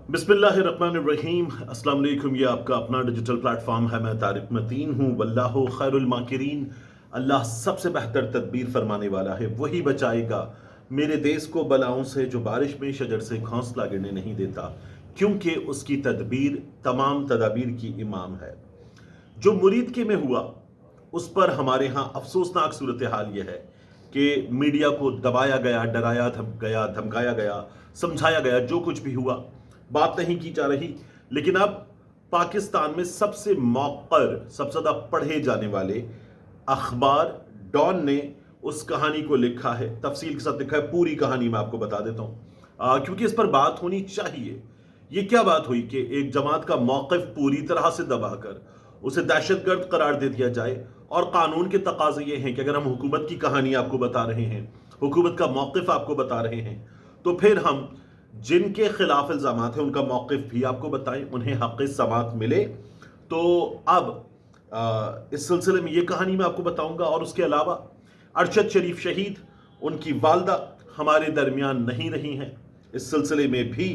बिस्मिल्लाहिर्रहमानिर्रहीम। अस्सलाम वालेकुम। ये आपका अपना डिजिटल प्लेटफॉर्म है। मैं तारिक मतीन हूँ। वल्लाहु खैरुल माकिरीन। अल्लाह सबसे बेहतर तदबीर फरमाने वाला है, वही बचाएगा मेरे देश को बलाओं से, जो बारिश में शजर से घोंसला गिरने नहीं देता, क्योंकि उसकी तदबीर तमाम तदाबीर की इमाम है। जो मुरीद के में हुआ उस पर हमारे यहाँ अफसोसनाक सूरत हाल यह है कि मीडिया को दबाया गया, डराया गया, धमकाया गया, समझाया गया, जो कुछ भी हुआ बात नहीं की जा रही। लेकिन अब पाकिस्तान में सबसे मौकर, सबसे ज़्यादा पढ़े जाने वाले अखबार डॉन ने उस कहानी को लिखा है, तफसील के साथ लिखा है। पूरी कहानी मैं आपको बता देता हूँ क्योंकि इस पर बात होनी चाहिए। ये क्या बात हुई कि एक जमात का मौक़िफ़ पूरी तरह से दबाकर उसे दहशतगर्द करार दे दिया जाए, और कानून के तकाजे ये हैं कि अगर हम हुकूमत की कहानी आपको बता रहे हैं, हुकूमत का मौक़िफ़ आपको बता रहे हैं, तो फिर हम जिनके खिलाफ इल्ज़ामात हैं उनका मौक़िफ़ भी आपको बताएं, उन्हें हक़ समात मिले। तो अब इस सिलसिले में ये कहानी मैं आपको बताऊंगा। और उसके अलावा अरशद शरीफ शहीद, उनकी वालदा हमारे दरमियान नहीं रही हैं, इस सिलसिले में भी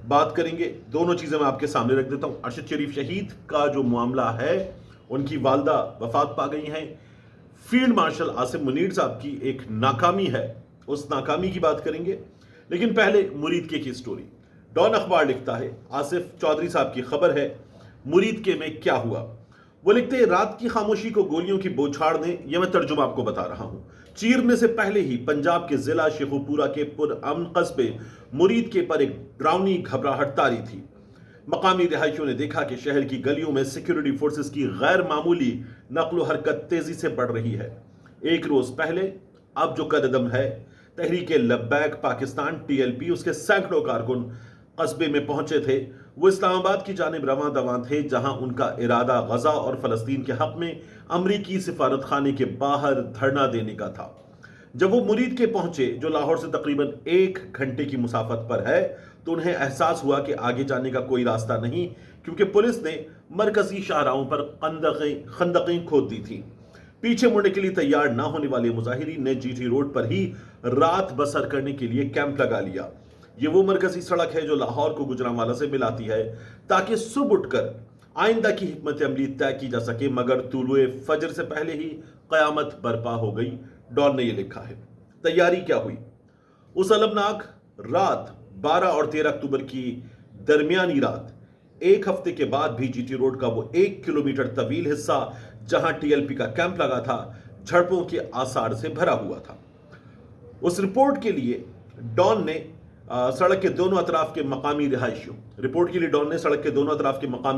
बात करेंगे। दोनों चीज़ें मैं आपके सामने रख देता हूँ। अरशद शरीफ शहीद का जो मामला है, उनकी वालदा वफात पा गई हैं। फील्ड मार्शल आसिम मुनीर साहब की एक नाकामी है, उस नाकामी की बात करेंगे। लेकिन पहले मुरीद के की स्टोरी। डॉन अखबार लिखता है, आसिफ चौधरी साहब की खबर है, मुरीद के में क्या हुआ। वो लिखते हैं, रात की खामोशी को गोलियों की बौछार ने, यह मैं तर्जुमा आपको बता रहा हूं, चीरने से पहले ही पंजाब के जिला शेखुपुरा के पुरअमन कस्बे मुरीद के पर एक डरावनी घबराहट तारी थी। मकामी रिहायशियों ने देखा कि शहर की गलियों में सिक्योरिटी फोर्सेस की गैर मामूली नकलो हरकत तेजी से बढ़ रही है। एक रोज पहले अब जो कदम है, तहरीक लब्बैक पाकिस्तान टीएलपी, उसके सैकड़ों कारकुन कस्बे में पहुंचे थे। वो इस्लामाबाद की जानिब रवां दवां थे, जहां उनका इरादा गजा और फलस्तीन के हक में अमरीकी सिफारत खाने के बाहर धरना देने का था। जब वो मुरीद के पहुंचे, जो लाहौर से तकरीबन 1 घंटे की मुसाफत पर है, तो उन्हें एहसास हुआ कि आगे जाने का कोई रास्ता नहीं, क्योंकि पुलिस ने मरकजी शाहराहों पर खंदकें खोद दी थी। पीछे मुड़ने के लिए तैयार ना होने वाले मुजाहिरीन ने जीटी रोड पर ही रात बसर करने के लिए कैंप लगा लिया। ये वो मरकजी सड़क है जो लाहौर को गुजरांवाला से मिलाती है, ताकि सुबह उठकर आइंदा की हिकमत अमली तय की जा सके। मगर तुलुए फजर से पहले ही कयामत बर्पा हो गई। डॉन ने यह लिखा है। तैयारी क्या हुई उस अलमनाक रात 12 और 13 अक्टूबर की दरमियानी रात। एक हफ्ते के बाद भी जीटी रोड का वो 1 किलोमीटर तवील हिस्सा, जहां टीएलपी का कैंप लगा था, झड़पों के आसार से भरा हुआ था। उस रिपोर्ट के लिए डॉन ने सड़क के दोनों अतराफ के मकामी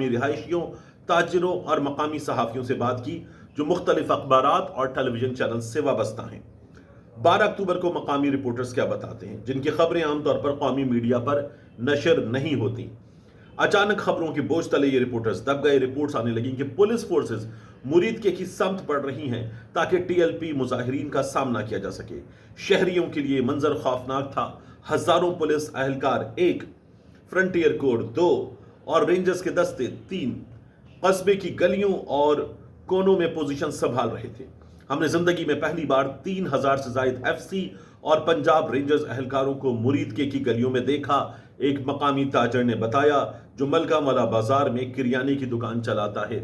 रिहायशियों, ताजिरों और मकामी सहाफियों से बात की, जो मुख्तलिफ अखबारात और टेलीविजन चैनल से वाबस्ता हैं। 12 अक्टूबर को मकामी रिपोर्टर्स क्या बताते हैं, जिनकी खबरें आमतौर पर कौमी मीडिया पर नशर नहीं होती। अचानक खबरों के बोझ तले ये रिपोर्टर्स दब गए। रिपोर्ट्स आने लगी कि पुलिस फोर्सेस मुरीद के की समत बढ़ रही हैं, ताकि टीएलपी मुजाहिरीन का सामना किया जा सके। शहरियों के लिए मंजर खौफनाक था। हजारों पुलिस अहलकार 1, फ्रंटियर कोर 2 और रेंजर्स के दस्ते 3 कस्बे की गलियों और कोनों में पोजीशन संभाल रहे थे। हमने जिंदगी में पहली बार 3000 से ज्यादा एफसी और पंजाब रेंजर्स अहलकारों को मुरीद के की गलियों में देखा, एक मकामी ताजर ने बताया, जो मलकामला बाजार में किरियाने की दुकान चलाता है।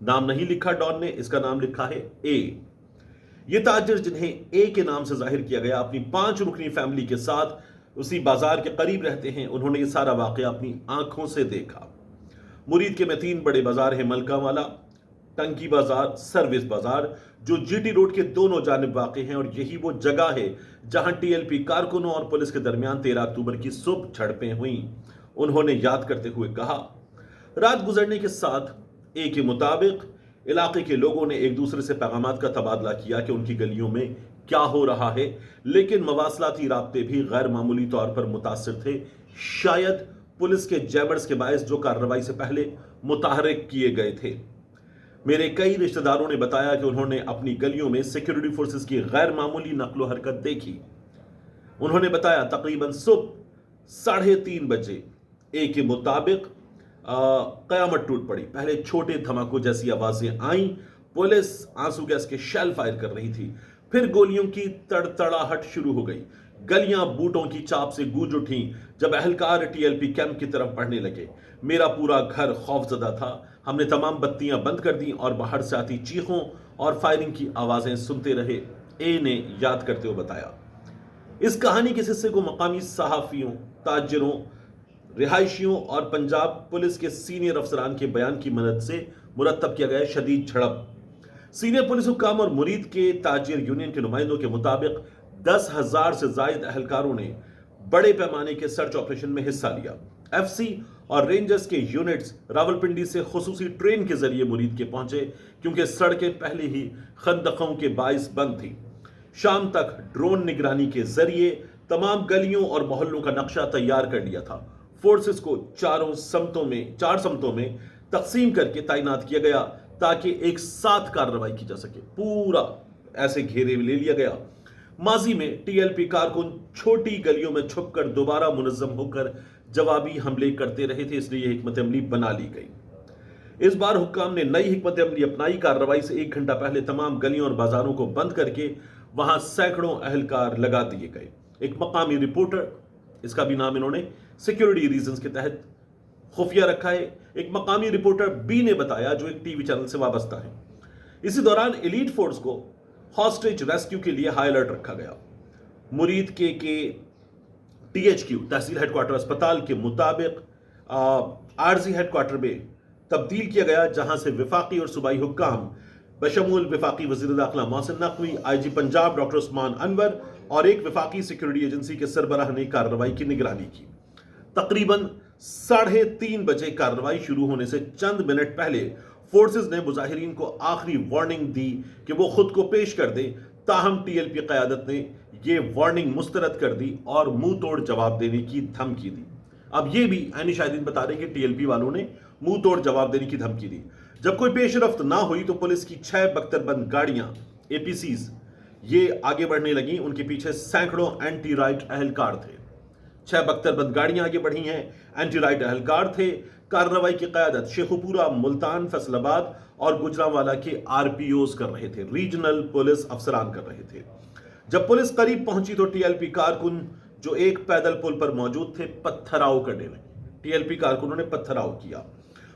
नाम नहीं लिखा डॉन ने, इसका नाम लिखा है ए। ये ताजर, जिन्हें ए के नाम से जाहिर किया गया, अपनी 5 रुकनी फैमिली के साथ उसी बाजार के करीब रहते हैं। उन्होंने ये सारा वाकया अपनी आंखों से देखा। मुरीद के में 3 बड़े बाजार हैं, मलकामला, टंकी बाजार, सर्विस बाजार, जो जीटी रोड के दोनों जानिब वाक़े हैं। और यही वो जगह है जहां टीएलपी कारकुनों और पुलिस के दरमियान 13 अक्टूबर की सुबह झड़पें हुई। उन्होंने याद करते हुए कहा, रात गुजरने के साथ ए के मुताबिक इलाके के लोगों ने एक दूसरे से पैगामात का तबादला किया कि उनकी गलियों में क्या हो रहा है, लेकिन मवासलाती राब्ते भी गैर मामूली तौर पर मुतासिर थे। शायद पुलिस के जैबर्स के बायस, जो कार्रवाई से पहले मुतहर्रिक किए गए थे। मेरे कई रिश्तेदारों ने बताया कि उन्होंने अपनी गलियों में सिक्योरिटी फोर्सेस की गैर मामूली नकलो हरकत देखी। उन्होंने बताया, तकरीबन सुबह 3:30 बजे ए के मुताबिक कयामत टूट पड़ी। पहले छोटे धमाकों जैसी आवाजें आईं, पुलिस आंसू गैस के शेल फायर कर रही थी, फिर गोलियों की तड़तड़ाहट शुरू हो गई। गलियां बूटों की चाप से गूंज उठी जब अहलकार टीएलपी कैंप की तरफ बढ़ने लगे। मेरा पूरा घर खौफजदा था। हमने तमाम बत्तियां बंद कर दी और बाहर से आती चीखों और फायरिंग की आवाजें सुनते रहे, ए ने याद करते हुए बताया। इस कहानी के हिस्से को मकामी सहाफियों, ताजिरों, रिहायशियों और पंजाब पुलिस के सीनियर अफसरान के बयान की मदद से मुरतब किया गया। शदीद झड़प। सीनियर पुलिस हुक्काम और मुरीद के ताजिर यूनियन के नुमाइंदों के मुताबिक 10,000 से जायद अहलकारों ने बड़े पैमाने के सर्च ऑपरेशन में हिस्सा लिया। एफसी और रेंजर्स के यूनिट्स रावलपिंडी से खुसूसी ट्रेन के जरिए मुरीद के पहुंचे, क्योंकि सड़कें पहले ही खंदकों के बाइस बंद थी। शाम तक ड्रोन निगरानी के जरिए तमाम गलियों और मोहल्लों का नक्शा तैयार कर लिया था। फोर्सेस को चार समतों में तकसीम करके तैनात किया गया ताकि एक साथ कार्रवाई की जा सके। पूरा ऐसे घेरे में ले लिया गया। माजी में टीएलपी कारकुन छोटी गलियों में छुपकर दोबारा मुनज्जम होकर जवाबी हमले करते रहे थे, इसलिए यह हिकमत अमली बना ली गई। इस बार हुक्काम ने नई हिकमत अमली अपनाई। कार्रवाई से 1 घंटा पहले तमाम गलियों और बाजारों को बंद करके वहां सैकड़ों अहलकार लगा दिए गए। एक मकामी रिपोर्टर, इसका भी नाम इन्होंने सिक्योरिटी रीजंस के तहत खुफिया रखा है, एक मकामी रिपोर्टर बी ने बताया, जो एक टीवी चैनल से वाबस्ता है। इसी दौरान एलीट फोर्स को हॉस्टेज रेस्क्यू के लिए हाई अलर्ट रखा गया। मुरीद के टीएचक्यू तहसील हेडक्वार्टर अस्पताल के मुताबिक आरजी हेडक्वार्टर में तब्दील किया गया, जहां से विफाकी और सूबाई हुक्काम बशमूल विफाकी वजीर दाखिला मोहसिन नकवी, आईजी पंजाब डॉक्टर उस्मान अनवर और एक विफाकी सिक्योरिटी एजेंसी के सरबराह ने कार्रवाई की निगरानी की। तकरीबन 3:30 बजे कार्रवाई शुरू होने से चंद मिनट पहले फोर्सेस ने मुजाहिरीन को आखिरी वार्निंग दी कि वो खुद को पेश कर दें। ताहम टीएलपी क़यादत ने ये वार्निंग मुस्तरद कर दी और मुंह तोड़ जवाब देने की धमकी दी। अब ये भी ऐनी शाहिदीन बता रहे कि टीएलपी वालों ने मुंह तोड़ जवाब देने की धमकी दी। जब कोई पेशरफ्त ना हुई तो पुलिस की 6 बख्तरबंद गाड़ियां एपीसीज ये आगे बढ़ने लगी। उनके पीछे सैकड़ों एंटी राइट अहलकार थे। 6 बख्तरबंद गाड़ियां आगे बढ़ी हैं, एंटी राइट अहलकार थे। कार्रवाई की क़यादत शेखुपुरा, मुल्तान, फैसलाबाद और गुजरांवाला के आरपीओज कर रहे थे, रीजनल पुलिस अफसरान कर रहे थे। जब पुलिस करीब पहुंची तो टीएलपी कारकुन जो एक पैदल पुल पर मौजूद थे पत्थराव करने लगे। टीएलपी कारकुनों ने पत्थराव किया।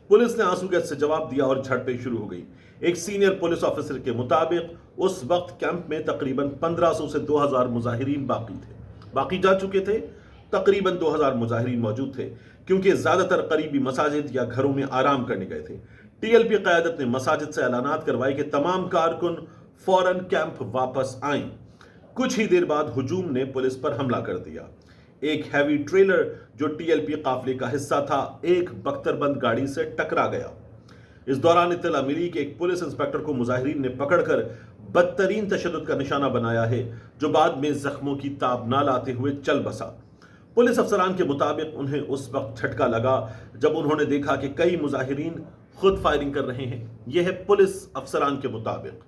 पुलिस ने आंसू गैस से जवाब दिया और झड़पें शुरू हो गई। एक सीनियर पुलिस ऑफिसर के मुताबिक उस वक्त कैंप में तकरीबन 1500 से 2000 मुजाहिरीन बाकी जा चुके थे। तकरीबन 2000 मुजाहिरीन मौजूद थे, क्योंकि ज्यादातर करीबी मसाजिद या घरों में आराम करने गए थे। टीएलपी क़यादत ने मसाजिद से ऐलानात करवाए कि तमाम कारकुन फौरन कैंप वापस आएं। कुछ ही देर बाद हुजूम ने पुलिस पर हमला कर दिया। एक हैवी ट्रेलर जो टीएलपी काफिले का हिस्सा था, एक बख्तरबंद गाड़ी से टकरा गया। इस दौरान इत्तला मिली कि एक पुलिस इंस्पेक्टर को मुजाहिरीन ने पकड़कर बदतरीन तशद्दुद का निशाना बनाया है, जो बाद में जख्मों की ताब ना लाते हुए चल बसा। पुलिस अफसरान के मुताबिक उन्हें उस वक्त झटका लगा जब उन्होंने देखा कि कई मुजाहिरीन खुद फायरिंग कर रहे हैं। यह है पुलिस अफसरान के मुताबिक।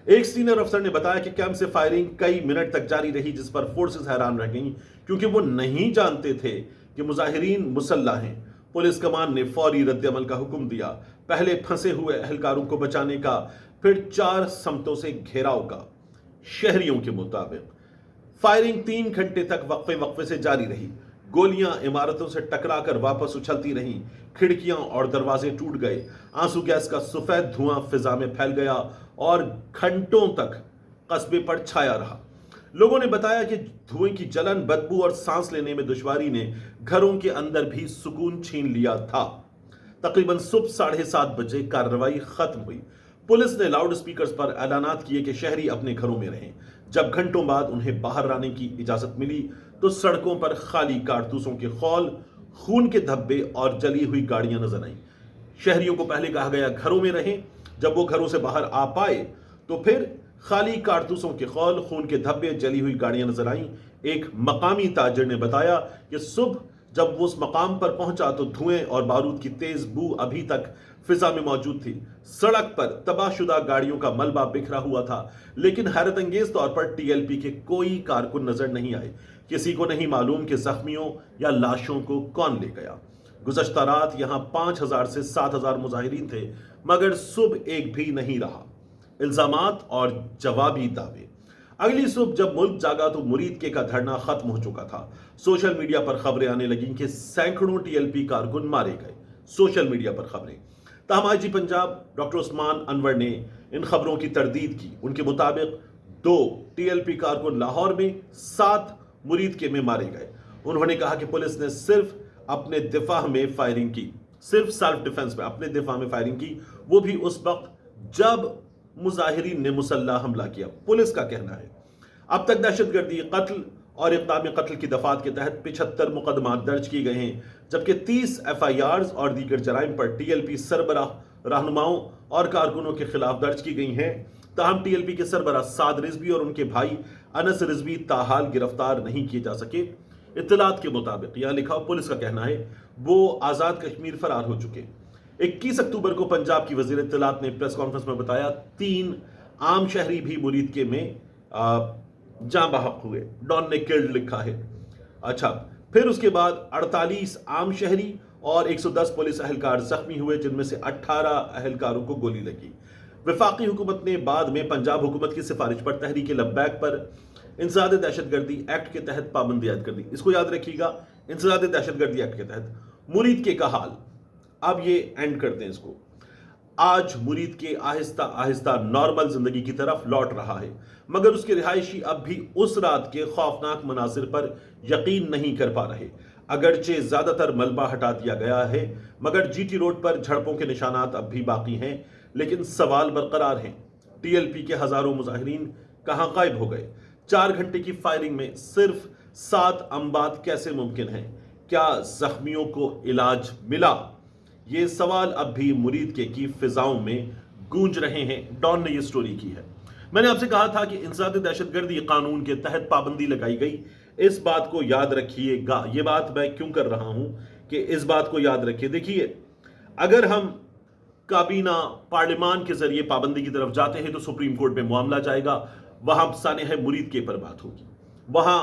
एक सीनियर अफसर ने बताया कि कैंप से फायरिंग कई मिनट तक जारी रही, जिस पर फोर्सेस हैरान रह गईं, क्योंकि वो नहीं जानते थे कि मुजाहिरीन मुसल्ला हैं। पुलिस कमान ने फौरी रद्द-ए-अमल का हुक्म दिया, पहले फंसे हुए अहलकारों को बचाने का, फिर 4 समतों से घेराव का। शहरियों के मुताबिक फायरिंग 3 घंटे तक वक्फे से जारी रही। गोलियां इमारतों से टकराकर वापस उछलती रहीं, खिड़कियां और दरवाजे टूट गए। आंसू गैस का सफेद धुआं फिजा में फैल गया और घंटों तक कस्बे पर छाया रहा। लोगों ने बताया कि धुएं की जलन, बदबू और सांस लेने में दुश्वारी ने घरों के अंदर भी सुकून छीन लिया था। तकरीबन सुबह 7:30 बजे कार्रवाई खत्म हुई। पुलिस ने लाउड स्पीकर्स पर ऐलानात किए कि शहरी अपने घरों में रहें। जब घंटों बाद उन्हें बाहर आने की इजाजत मिली तो सड़कों पर खाली कारतूसों के खौल, खून के धब्बे और जली हुई गाड़ियां नजर आईं। शहरियों को पहले कहा गया घरों में रहें। जब वो घरों से बाहर आ पाए तो फिर खाली कारतूसों के खौल, खून के धब्बे, जली हुई गाड़ियां नजर आईं। एक मकामी ताजिर ने बताया कि सुबह जब वो उस मकाम पर पहुंचा तो धुएं और बारूद की तेज बू अभी तक फिजा में मौजूद थी। सड़क पर तबाहशुदा गाड़ियों का मलबा बिखरा हुआ था, लेकिन हैरत अंगेज तौर पर टीएलपी के कोई कारकुन नजर नहीं आए। किसी को नहीं मालूम कि जख्मियों या लाशों को कौन ले गया। गुज़श्ता रात यहां 5000 से 7000 मुजाहिरीन थे, मगर सुबह एक भी नहीं रहा। इल्जामात और जवाबी दावे। अगली सुबह जब मुल्क जागा तो मुरीद के का धरना खत्म हो चुका था। सोशल मीडिया पर खबरें आने लगी कि सैकड़ों टीएलपी कारकुन मारे गए। सोशल मीडिया पर खबरें। ताहम आईजी पंजाब डॉक्टर उस्मान अनवर ने इन खबरों की तरदीद की। उनके मुताबिक 2 टीएलपी कारकुन लाहौर में, 7 मुरीद के में मारे गए। उन्होंने कहा कि पुलिस ने सिर्फ अपने दिफा में फायरिंग की, सिर्फ सेल्फ डिफेंस में अपने दिफा में फायरिंग की, वो भी उस वक्त जब मुजाहिरीन ने मुसल्ला हमला किया। पुलिस का कहना है अब तक दहशतगर्दी, कत्ल और इक़दाम कत्ल की दफात के तहत 75 मुकदमात दर्ज किए गए हैं, जबकि 30 FIRs और दीगर जराइम पर टीएलपी सरबराह, रहनुमाओं और कारकुनों के खिलाफ दर्ज की गई हैं। ताहम टीएलपी के सरबराह साद रिजवी और उनके भाई अनस रिजवी ताहाल गिरफ्तार नहीं किए जा सके। इत्तलात के मुताबिक, यहां लिखा पुलिस का कहना है, वो आज़ाद कश्मीर फरार हो चुके। 21 अक्टूबर को पंजाब की वजीर इत्तलात ने प्रेस कॉन्फ्रेंस में बताया 3 आम शहरी भी मुरीद के में जाँ बहक हुए। डॉन ने किल्ड लिखा है। अच्छा, फिर उसके बाद 48 आम शहरी और 110 पुलिस अहलकार जख्मी हुए, जिनमें से 18 अहलकारों को गोली लगी। वफाकी हुकूमत ने बाद में पंजाब हुकूमत की सिफारिश पर तहरीक लब्बैक पर इंसदाद दहशतगर्दी एक्ट के तहत पाबंदी आयद कर दी। इसको याद रखिएगा, इंसदाद दहशतगर्दी एक्ट के तहत मुरीद के का हाल। अब ये एंड करते हैं इसको। आज मुरीद के आहिस्ता आहिस्ता नॉर्मल जिंदगी की तरफ लौट रहा है, मगर उसके रिहायशी अब भी उस रात के खौफनाक मनासिर पर यकीन नहीं कर पा रहे। अगरचे ज्यादातर मलबा हटा दिया गया है, मगर जीटी रोड पर झड़पों के निशानात अब भी बाकी हैं। लेकिन सवाल बरकरार हैं, टीएलपी के हजारों मुजाहिरीन कहां गायब हो गए? 4 घंटे की फायरिंग में सिर्फ 7 अम्बात कैसे मुमकिन है? क्या जख्मियों को इलाज मिला? ये सवाल अब भी मुरीद के की फिजाओं में गूंज रहे हैं। डॉन ने ये स्टोरी की है। मैंने आपसे कहा था कि इंसदाद दहशतगर्दी कानून के तहत पाबंदी लगाई गई। इस बात को याद रखिएगा। ये बात मैं क्यों कर रहा हूं कि इस बात को याद रखिए। देखिए, अगर हम काबीना पार्लियामान के जरिए पाबंदी की तरफ जाते हैं तो सुप्रीम कोर्ट में मामला जाएगा, वहां सानेह मुरीद के पर बात होगी, वहां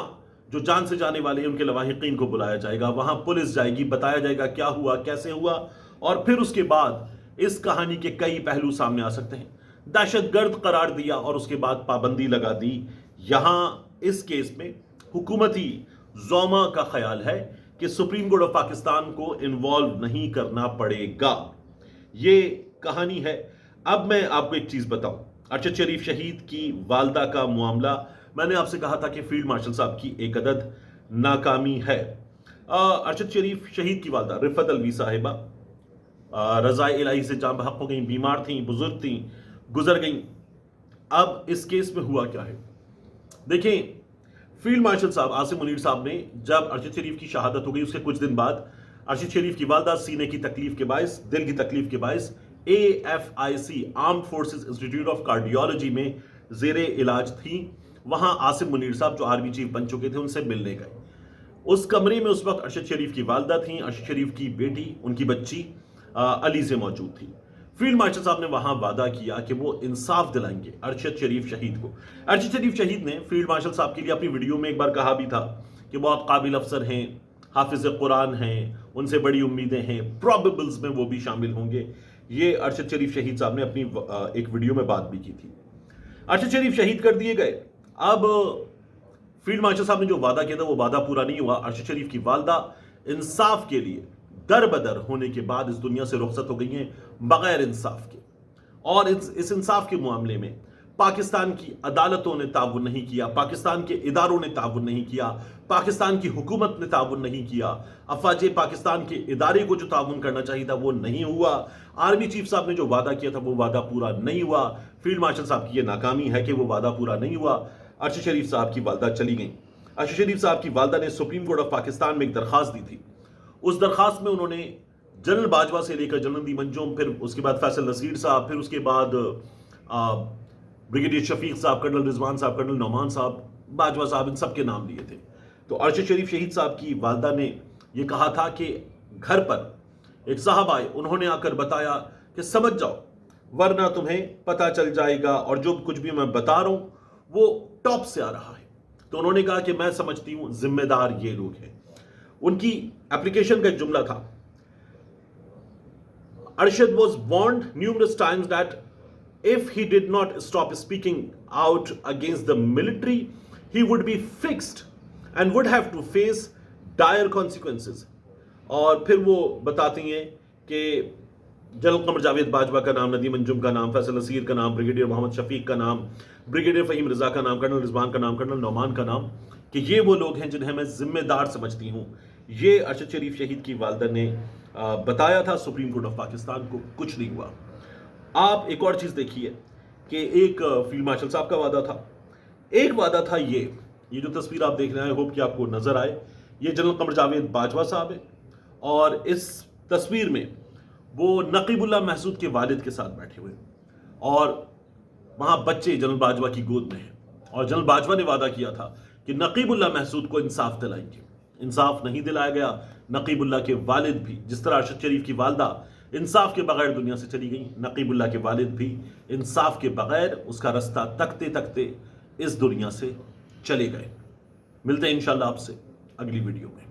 जो जान से जाने वाले हैं उनके लवाहिकीन को बुलाया जाएगा, वहां पुलिस जाएगी, बताया जाएगा क्या हुआ, कैसे हुआ, और फिर उसके बाद इस कहानी के कई पहलू सामने आ सकते हैं। दहशतगर्द करार दिया और उसके बाद पाबंदी लगा दी। यहां इस केस में हुकूमती ज़ौमा का ख्याल है कि सुप्रीम कोर्ट ऑफ पाकिस्तान को इन्वॉल्व नहीं करना पड़ेगा। ये कहानी है। अब मैं आपको एक चीज बताऊं, अरशद शरीफ शहीद की वालदा का मामला, मैंने आपसे कहा था कि फील्ड मार्शल साहब की एक अदद नाकामी है। अरशद शरीफ शहीद की वालदा रिफत अलवी साहिबा रज़ाए इलाही से जान बहक हो गई, बीमार थी, बुजुर्ग थी, गुजर गई। अब इस केस में हुआ क्या है? देखें, फील्ड मार्शल साहब आसिम मुनीर साहब ने जब अरशद शरीफ की शहादत हो गई उसके कुछ दिन बाद अरशद शरीफ की वालदा सीने की तकलीफ के बायस, दिल की तकलीफ के बायस AFIC armed forces institute of cardiology में जेरे इलाज थी। वहां आसिम मुनीर साहब जो आर्मी चीफ बन चुके थे उनसे मिलने गए। उस कमरे में उस वक्त अरशद शरीफ की वालदा थी, अरशद शरीफ की बेटी, उनकी बच्ची अली से मौजूद थी। फील्ड मार्शल साहब ने वहां वादा किया कि वो इंसाफ दिलाएंगे अरशद शरीफ शहीद को। अरशद शरीफ शहीद ने फील्ड मार्शल साहब के लिए अपनी वीडियो में एक बार कहा भी था कि बहुत काबिल अफसर हैं, हाफिज कुरान हैं, उनसे बड़ी उम्मीदें हैं, प्रोबेबल्स में वो भी शामिल होंगे। ये अरशद शरीफ शहीद साहब ने अपनी एक वीडियो में बात भी की थी। अरशद शरीफ शहीद कर दिए गए। अब फील्ड मार्शल साहब ने जो वादा किया था वो वादा पूरा नहीं हुआ। अरशद शरीफ की वालदा इंसाफ के लिए दर बदर होने के बाद इस दुनिया से रुखसत हो गई हैं बगैर इंसाफ के। और इस इंसाफ के मामले में पाकिस्तान की अदालतों ने ताउन नहीं किया, पाकिस्तान के इदारों ने ताउन नहीं किया, पाकिस्तान की हुकूमत ने ताउन नहीं किया, अफवाज पाकिस्तान के इदारे को जो ताउन करना चाहिए था वो नहीं हुआ। आर्मी चीफ साहब ने जो वादा किया था वो वादा पूरा नहीं हुआ। फील्ड मार्शल साहब की ये नाकामी है कि वो वादा पूरा नहीं हुआ। अरशद शरीफ साहब की वालदा चली गई। अरशद शरीफ साहब की वालदा ने सुप्रीम कोर्ट ऑफ पाकिस्तान में एक दरखास्त दी थी। उस दरखास्त में उन्होंने जनरल बाजवा से लेकर जनरल दी मंजूम, फिर उसके बाद फैसल नसीर साहब, फिर उसके बाद ब्रिगेडियर शफीक साहब, कर्नल रिजवान साहब, कर्नल नौमान साहब, बाजवा साहब, इन सब के नाम लिए थे। तो अरशद शरीफ शहीद साहब की वालदा ने यह कहा था कि घर पर एक साहब आए, उन्होंने आकर बताया कि समझ जाओ वरना तुम्हें पता चल जाएगा और जो कुछ भी मैं बता रहा हूं वो टॉप से आ रहा है। तो उन्होंने कहा कि मैं समझती हूं जिम्मेदार ये लोग हैं। उनकी एप्लीकेशन का एक जुमला था, Arshad was warned numerous times that if he did not stop speaking out against the military, he would be fixed and would have to face dire consequences. اور پھر وہ بتاتی ہیں کہ جنرل قمر جاوید باجوہ کا نام، ندیم انجم کا نام، فیصل نصیر کا نام، بریگیڈیئر محمد شفیق کا نام، بریگیڈیئر فہیم رضا کا نام، کرنل رضوان کا نام، کرنل نعمان کا نام، کہ یہ وہ لوگ ہیں جنہیں میں ذمہ دار سمجھتی ہوں. یہ ارشد شریف شہید کی والدہ نے بتایا تھا سپریم کورٹ آف پاکستان کو. کچھ نہیں ہوا. آپ ایک اور چیز دیکھیے کہ ایک فیلڈ مارشل صاحب کا وعدہ تھا. ایک وعدہ تھا یہ جو تصویر آپ دیکھ رہے ہیں، ہوپ کہ آپ کو نظر آئے، یہ جنرل قمر جاوید باجوہ صاحب ہے، اور اس تصویر میں وہ نقیب اللہ محسود کے والد کے ساتھ بیٹھے ہوئے، اور وہاں بچے جنرل باجوہ کی گود میں ہیں. اور جنرل باجوہ نے وعدہ کیا تھا کہ نقیب اللہ محسود کو انصاف دلائیں گے. انصاف نہیں دلایا گیا. نقیب اللہ کے والد بھی، جس طرح ارشد شریف کی والدہ انصاف کے بغیر دنیا سے چلی گئی، نقیب اللہ کے والد بھی انصاف کے بغیر اس کا رستہ تکتے تکتے اس دنیا سے چلے گئے. ملتے ہیں انشاءاللہ آپ سے اگلی ویڈیو میں.